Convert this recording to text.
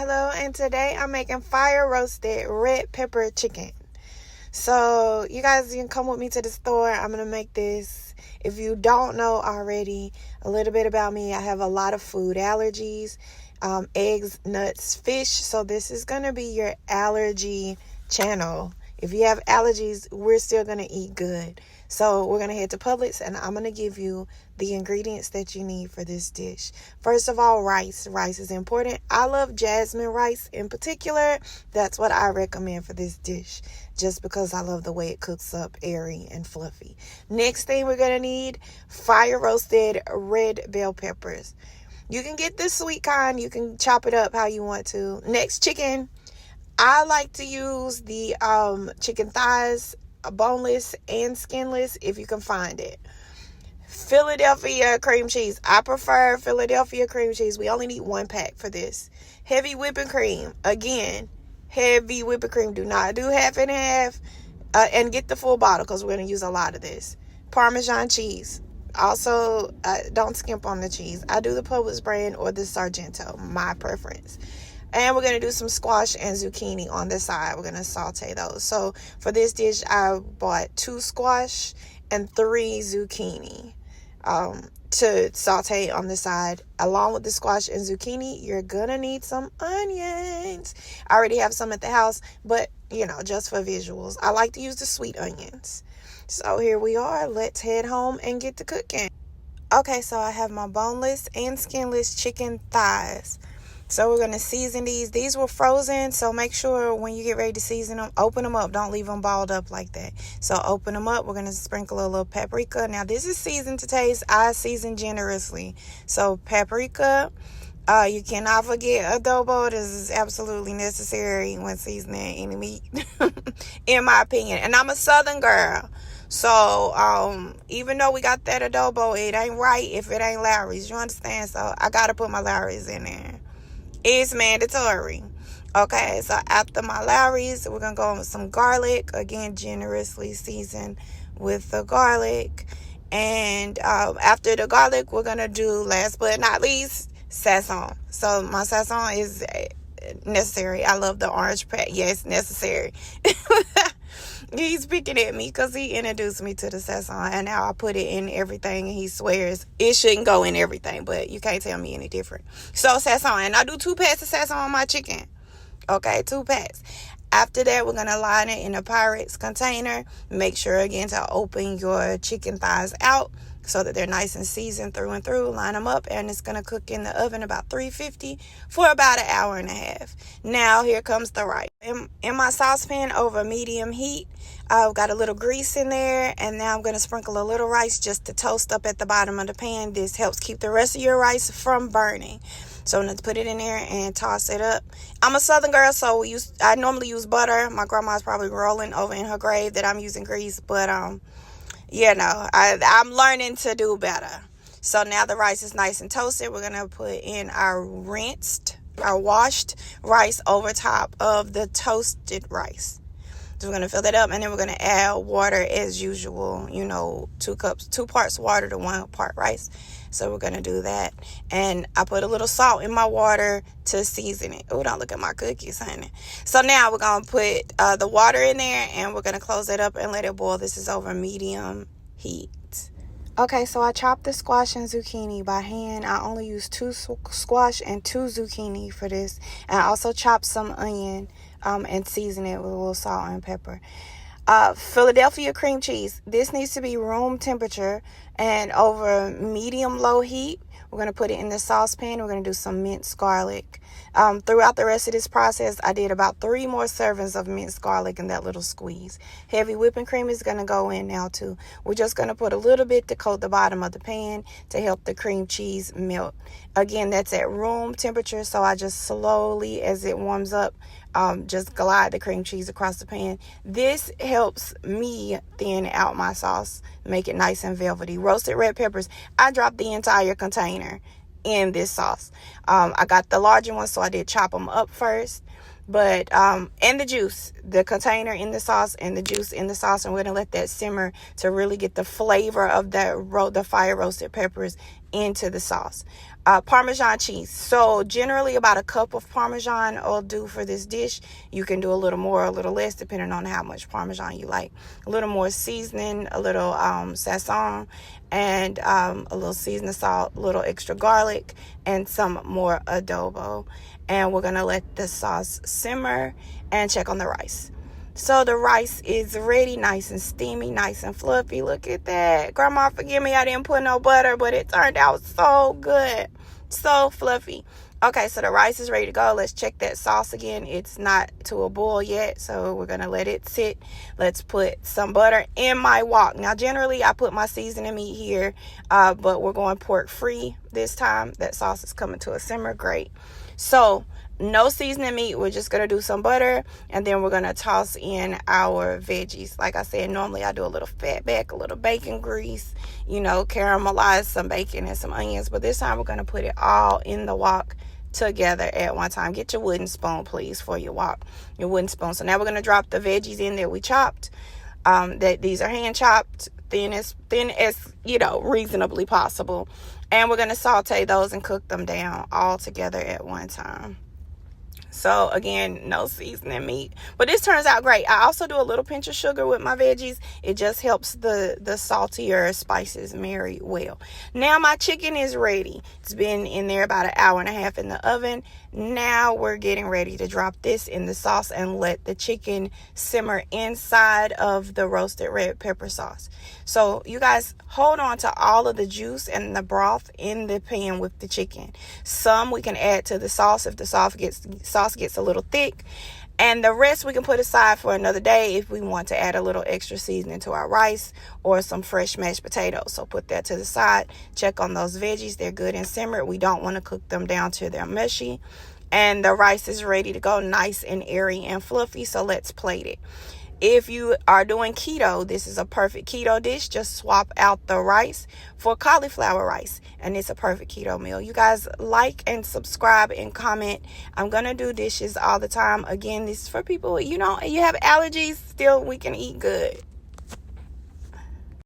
Hello, and today I'm making fire roasted red pepper chicken. So you guys can come with me to the store. I'm going to make this. If you don't know already a little bit about me, I have a lot of food allergies, eggs, nuts, fish. So this is going to be your allergy channel. If you have allergies, we're still going to eat good. So we're going to head to Publix, and I'm going to give you the ingredients that you need for this dish. First of all, rice. Rice is important. I love jasmine rice in particular. That's what I recommend for this dish, just because I love the way it cooks up, airy and fluffy. Next thing we're going to need, fire roasted red bell peppers. You can get the sweet kind. You can chop it up how you want to. Next, chicken. I like to use the chicken thighs, boneless and skinless, if you can find it. Philadelphia cream cheese. I prefer Philadelphia cream cheese. We only need 1 pack for this. Heavy whipping cream. Again, heavy whipping cream. Do not do half and half. And get the full bottle because we're going to use a lot of this. Parmesan cheese. Also, don't skimp on the cheese. I do the Publix brand or the Sargento, my preference. And we're going to do some squash and zucchini on the side. We're going to saute those. So for this dish, I bought 2 squash and 3 zucchini to saute on the side. Along with the squash and zucchini, you're going to need some onions. I already have some at the house, but, just for visuals. I like to use the sweet onions. So here we are. Let's head home and get to cooking. Okay, so I have my boneless and skinless chicken thighs. So we're going to season these. These were frozen, so make sure when you get ready to season them, open them up. Don't leave them balled up like that. So open them up. We're going to sprinkle a little paprika. Now, this is seasoned to taste. I season generously. So paprika. You cannot forget adobo. This is absolutely necessary when seasoning any meat, in my opinion. And I'm a Southern girl. So, even though we got that adobo, it ain't right if it ain't Lowry's. You understand? So I got to put my Lowry's in there. It's mandatory. Okay, so after my Lowry's, we're going to go in with some garlic. Again, generously seasoned with the garlic. And after the garlic, we're going to do, last but not least, sazon. So my sazon is necessary. I love the orange pack. Yes, necessary. He's picking at me because he introduced me to the sazon, and now I put it in everything, and he swears it shouldn't go in everything, but you can't tell me any different. So sazon, and I do 2 packs of sazon on my chicken. Okay, 2 packs. After that, we're going to line it in a Pyrex container. Make sure, again, to open your chicken thighs out so that they're nice and seasoned through and through. Line them up, and it's going to cook in the oven about 350 for about an hour and a half. Now, here comes the rice. In my saucepan over medium heat, I've got a little grease in there, and now I'm going to sprinkle a little rice just to toast up at the bottom of the pan. This helps keep the rest of your rice from burning. So I'm going to put it in there and toss it up. I'm a Southern girl, so I normally use butter. My grandma's probably rolling over in her grave that I'm using grease, but I'm learning to do better. So now the rice is nice and toasted. We're going to put in our washed rice over top of the toasted rice. So we're going to fill that up, and then we're going to add water as usual. 2 parts water to 1 part rice. So we're going to do that. And I put a little salt in my water to season it. Oh, don't look at my cookies, honey. So now we're going to put the water in there, and we're going to close it up and let it boil. This is over medium heat. Okay, so I chopped the squash and zucchini by hand. I only used 2 squash and 2 zucchini for this. And I also chopped some onion and season it with a little salt and pepper. Philadelphia cream cheese. This needs to be room temperature and over medium-low heat. We're going to put it in the saucepan. We're going to do some minced garlic. Throughout the rest of this process, I did about 3 more servings of minced garlic in that little squeeze. Heavy whipping cream is going to go in now too. We're just going to put a little bit to coat the bottom of the pan to help the cream cheese melt. Again, that's at room temperature, so I just slowly, as it warms up, just glide the cream cheese across the pan. This helps me thin out my sauce, make it nice and velvety. Roasted red peppers, I dropped the entire container in this sauce. I got the larger one, so I did chop them up first. But and the juice, the container in the sauce and the juice in the sauce, and we're gonna let that simmer to really get the flavor of the fire roasted peppers into the sauce. Parmesan cheese. So generally about a cup of Parmesan will do for this dish. You can do a little more, a little less, depending on how much Parmesan you like. A little more seasoning, a little sazon, and a little seasoning salt, a little extra garlic, and some more adobo. And we're going to let the sauce simmer and check on the rice. So the rice is ready, nice and steamy, nice and fluffy. Look at that. Grandma, forgive me, I didn't put no butter, but it turned out so good. So fluffy. Okay, so the rice is ready to go. Let's check that sauce again. It's not to a boil yet, so we're going to let it sit. Let's put some butter in my wok. Now, generally, I put my seasoning meat here, but we're going pork free this time. That sauce is coming to a simmer. Great. So no seasoning meat. We're just going to do some butter, and then we're going to toss in our veggies. Like I said, normally I do a little fat back, a little bacon grease, caramelize some bacon and some onions. But this time we're going to put it all in the wok together at one time. Get your wooden spoon, please, for your wok. Your wooden spoon. So now we're going to drop the veggies in that we chopped. That these are hand chopped, thin as reasonably possible. And we're going to saute those and cook them down all together at one time. So again, no seasoning meat, but this turns out great. I also do a little pinch of sugar with my veggies. It just helps the saltier spices marry well. Now my chicken is ready. It's been in there about an hour and a half in the oven. Now we're getting ready to drop this in the sauce and let the chicken simmer inside of the roasted red pepper sauce. So you guys hold on to all of the juice and the broth in the pan with the chicken. Some we can add to the sauce if the sauce gets a little thick, and the rest we can put aside for another day if we want to add a little extra seasoning to our rice or some fresh mashed potatoes. So put that to the side. Check on those veggies. They're good and simmered. We don't want to cook them down till they're mushy. And the rice is ready to go, nice and airy and fluffy. So let's plate it. If you are doing keto, this is a perfect keto dish. Just swap out the rice for cauliflower rice, and it's a perfect keto meal. You guys like and subscribe and comment. I'm going to do dishes all the time. Again, this is for people, you have allergies, still we can eat good.